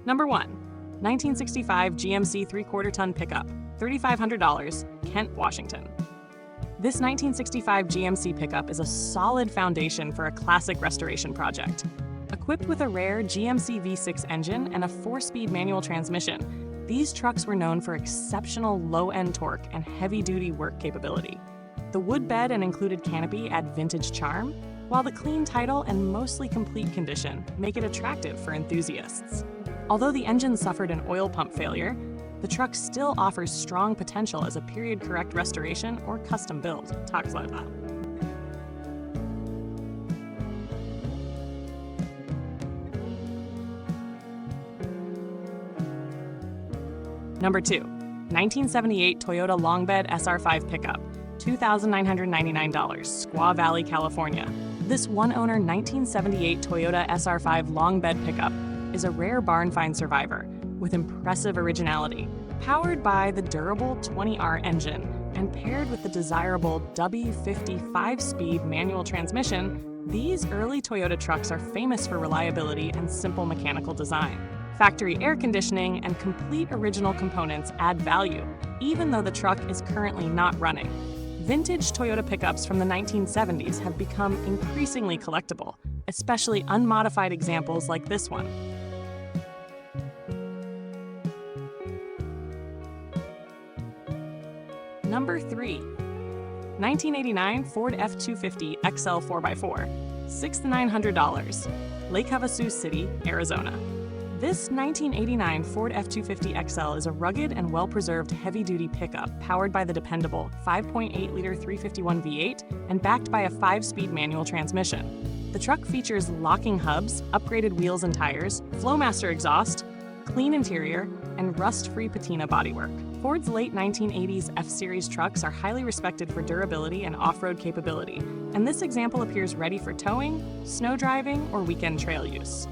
Number 1. 1965 GMC 3/4-ton pickup, $3,500, Kent, Washington. This 1965 GMC pickup is a solid foundation for a classic restoration project. Equipped with a rare GMC V6 engine and a 4-speed manual transmission, these trucks were known for exceptional low-end torque and heavy-duty work capability. The wood bed and included canopy add vintage charm, while the clean title and mostly complete condition make it attractive for enthusiasts. Although the engine suffered an oil pump failure, the truck still offers strong potential as a period-correct restoration or custom build. Talks like that. Number 2. 1978 Toyota Longbed SR5 pickup, $2,999, Squaw Valley, California. This one-owner 1978 Toyota SR5 Longbed pickup is a rare barn find survivor with impressive originality. Powered by the durable 20R engine and paired with the desirable W50 5-speed manual transmission, these early Toyota trucks are famous for reliability and simple mechanical design. Factory air conditioning and complete original components add value, even though the truck is currently not running. Vintage Toyota pickups from the 1970s have become increasingly collectible, especially unmodified examples like this one. Number 3. 1989 Ford F250 XL 4x4, $6,900, Lake Havasu City, Arizona. This 1989 Ford F250 XL is a rugged and well-preserved heavy-duty pickup powered by the dependable 5.8-liter 351 V8 and backed by a 5-speed manual transmission. The truck features locking hubs, upgraded wheels and tires, Flowmaster exhaust, clean interior, and rust-free patina bodywork. Ford's late 1980s F-Series trucks are highly respected for durability and off-road capability, and this example appears ready for towing, snow driving, or weekend trail use.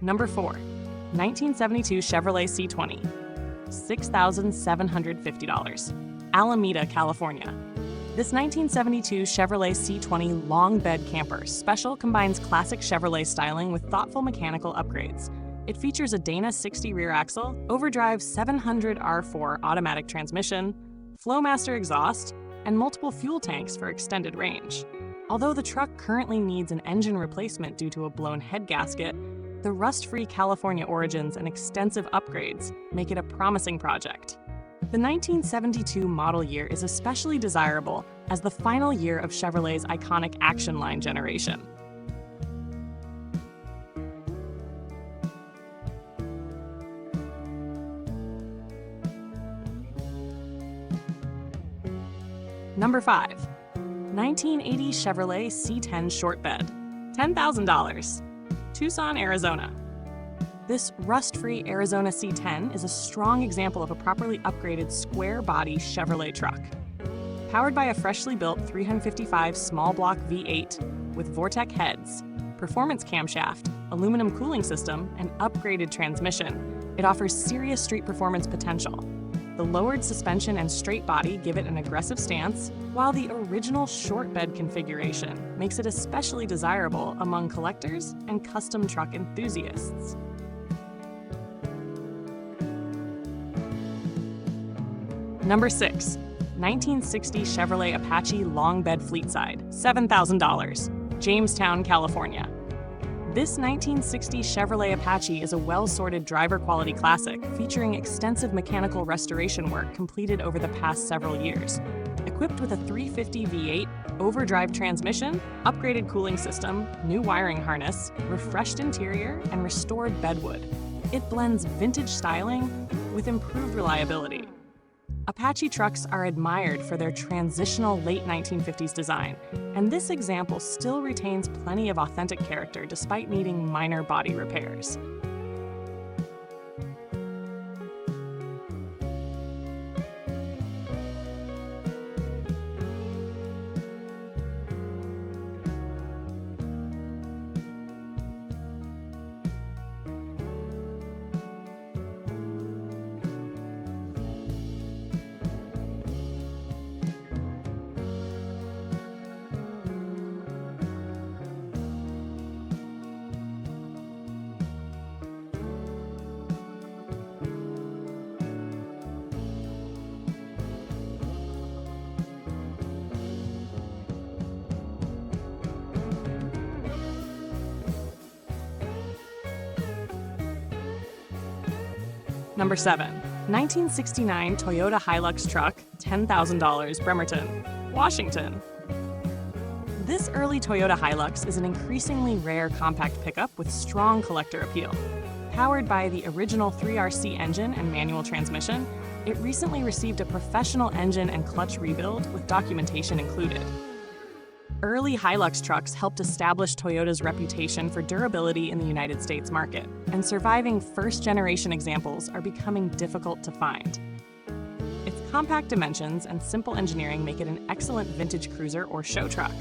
Number 4. 1972 Chevrolet C20, $6,750, Alameda, California. This 1972 Chevrolet C20 long bed camper special combines classic Chevrolet styling with thoughtful mechanical upgrades. It features a Dana 60 rear axle, overdrive 700 R4 automatic transmission, Flowmaster exhaust, and multiple fuel tanks for extended range. Although the truck currently needs an engine replacement due to a blown head gasket, the rust-free California origins and extensive upgrades make it a promising project. The 1972 model year is especially desirable as the final year of Chevrolet's iconic Action Line generation. Number 5. 1980 Chevrolet C10 short bed, $10,000. Tucson, Arizona. This rust-free Arizona C10 is a strong example of a properly upgraded square-body Chevrolet truck. Powered by a freshly built 355 small block V8 with Vortec heads, performance camshaft, aluminum cooling system, and upgraded transmission, it offers serious street performance potential. The lowered suspension and straight body give it an aggressive stance, while the original short bed configuration makes it especially desirable among collectors and custom truck enthusiasts. Number 6. 1960 Chevrolet Apache long bed fleetside, $7,000, Jamestown, California. This 1960 Chevrolet Apache is a well-sorted driver-quality classic featuring extensive mechanical restoration work completed over the past several years. Equipped with a 350 V8, overdrive transmission, upgraded cooling system, new wiring harness, refreshed interior, and restored bedwood, it blends vintage styling with improved reliability. Apache trucks are admired for their transitional late 1950s design, and this example still retains plenty of authentic character despite needing minor body repairs. Number 7. 1969 Toyota HiLux truck, $10,000, Bremerton, Washington. This early Toyota HiLux is an increasingly rare compact pickup with strong collector appeal. Powered by the original 3RC engine and manual transmission, it recently received a professional engine and clutch rebuild with documentation included. Early HiLux trucks helped establish Toyota's reputation for durability in the United States market, and surviving first-generation examples are becoming difficult to find. Its compact dimensions and simple engineering make it an excellent vintage cruiser or show truck.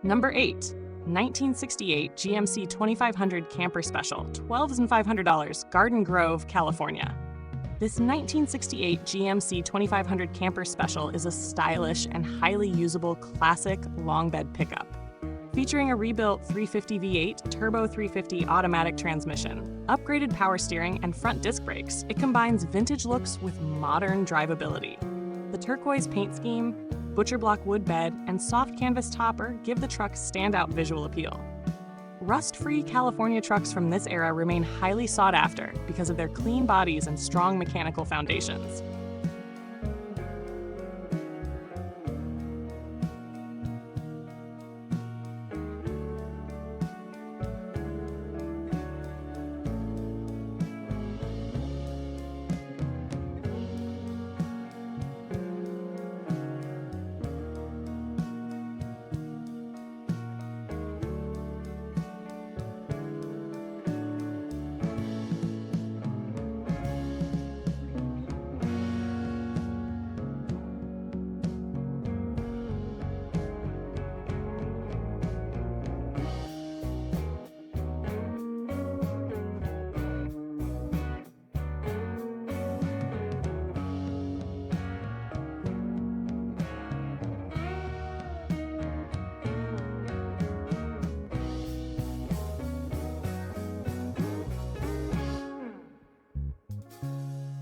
Number 8. 1968 GMC 2500 Camper Special, $12,500, Garden Grove, California. This 1968 GMC 2500 Camper Special is a stylish and highly usable classic long-bed pickup. Featuring a rebuilt 350 V8 turbo 350 automatic transmission, upgraded power steering, and front disc brakes, it combines vintage looks with modern drivability. The turquoise paint scheme, butcher block wood bed, and soft canvas topper give the truck standout visual appeal. Rust-free California trucks from this era remain highly sought after because of their clean bodies and strong mechanical foundations.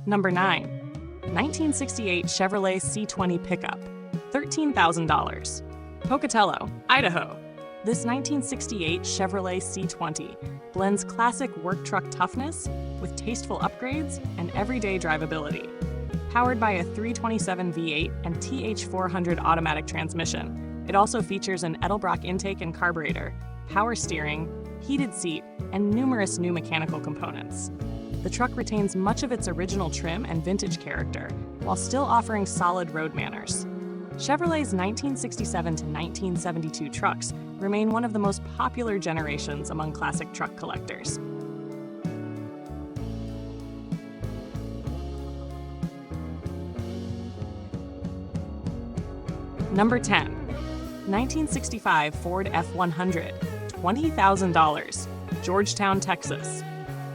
Number 9. 1968 Chevrolet C20 pickup, $13,000. Pocatello, Idaho. This 1968 Chevrolet C20 blends classic work truck toughness with tasteful upgrades and everyday drivability. Powered by a 327 V8 and TH400 automatic transmission, it also features an Edelbrock intake and carburetor, power steering, heated seat, and numerous new mechanical components. The truck retains much of its original trim and vintage character, while still offering solid road manners. Chevrolet's 1967 to 1972 trucks remain one of the most popular generations among classic truck collectors. Number 10. 1965 Ford F100, $20,000, Georgetown, Texas.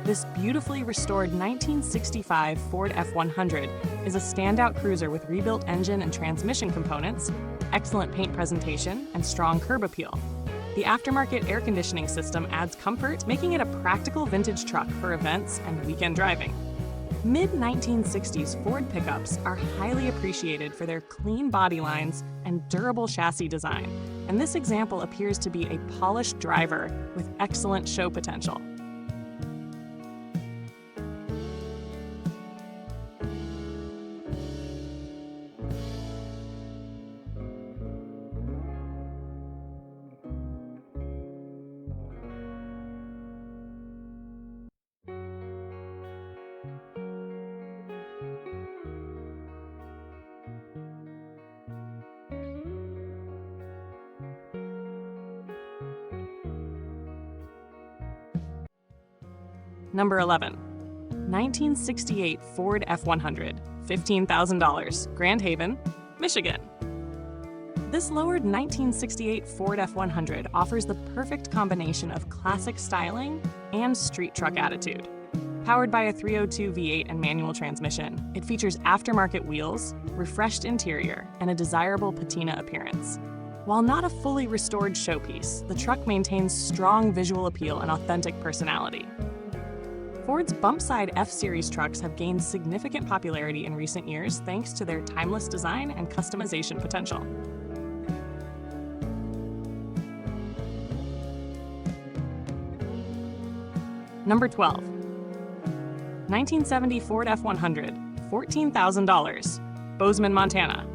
This beautifully restored 1965 Ford F100 is a standout cruiser with rebuilt engine and transmission components, excellent paint presentation, and strong curb appeal. The aftermarket air conditioning system adds comfort, making it a practical vintage truck for events and weekend driving. Mid-1960s Ford pickups are highly appreciated for their clean body lines and durable chassis design, and this example appears to be a polished driver with excellent show potential. Number 11. 1968 Ford F100, $15,000, Grand Haven, Michigan. This lowered 1968 Ford F100 offers the perfect combination of classic styling and street truck attitude. Powered by a 302 V8 and manual transmission, it features aftermarket wheels, refreshed interior, and a desirable patina appearance. While not a fully restored showpiece, the truck maintains strong visual appeal and authentic personality. Ford's bump-side F-Series trucks have gained significant popularity in recent years thanks to their timeless design and customization potential. Number 12. 1970 Ford F100, $14,000, Bozeman, Montana.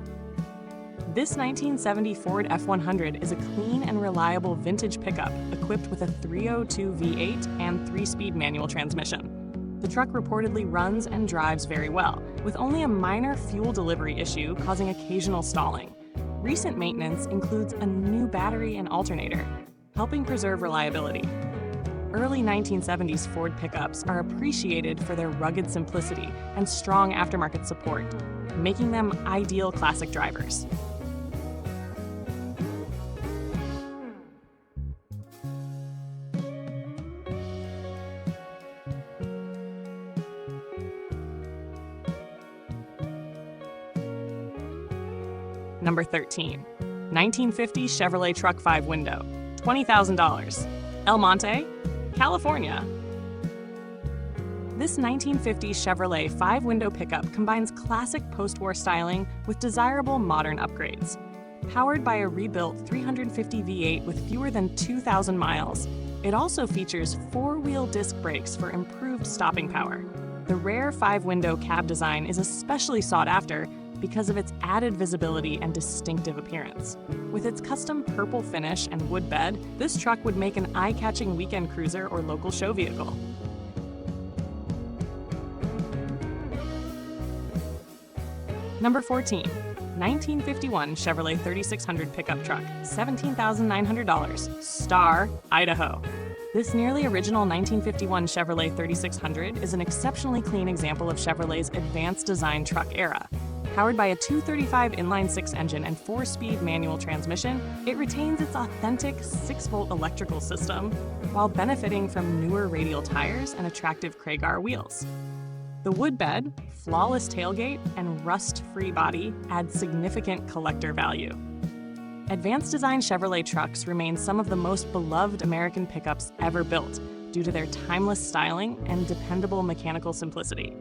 This 1970 Ford F100 is a clean and reliable vintage pickup equipped with a 302 V8 and 3-speed manual transmission. The truck reportedly runs and drives very well, with only a minor fuel delivery issue causing occasional stalling. Recent maintenance includes a new battery and alternator, helping preserve reliability. Early 1970s Ford pickups are appreciated for their rugged simplicity and strong aftermarket support, making them ideal classic drivers. Number 13. 1950 Chevrolet Truck 5-window, $20,000, El Monte, California. This 1950 Chevrolet 5-window pickup combines classic post-war styling with desirable modern upgrades. Powered by a rebuilt 350 V8 with fewer than 2,000 miles, it also features 4-wheel disc brakes for improved stopping power. The rare 5-window cab design is especially sought after because of its added visibility and distinctive appearance. With its custom purple finish and wood bed, this truck would make an eye-catching weekend cruiser or local show vehicle. Number 14. 1951 Chevrolet 3600 pickup truck, $17,900, Star, Idaho. This nearly original 1951 Chevrolet 3600 is an exceptionally clean example of Chevrolet's advanced design truck era. Powered by a 235 inline-6 engine and 4-speed manual transmission, it retains its authentic 6-volt electrical system while benefiting from newer radial tires and attractive Craigar wheels. The wood bed, flawless tailgate, and rust-free body add significant collector value. Advanced design Chevrolet trucks remain some of the most beloved American pickups ever built due to their timeless styling and dependable mechanical simplicity.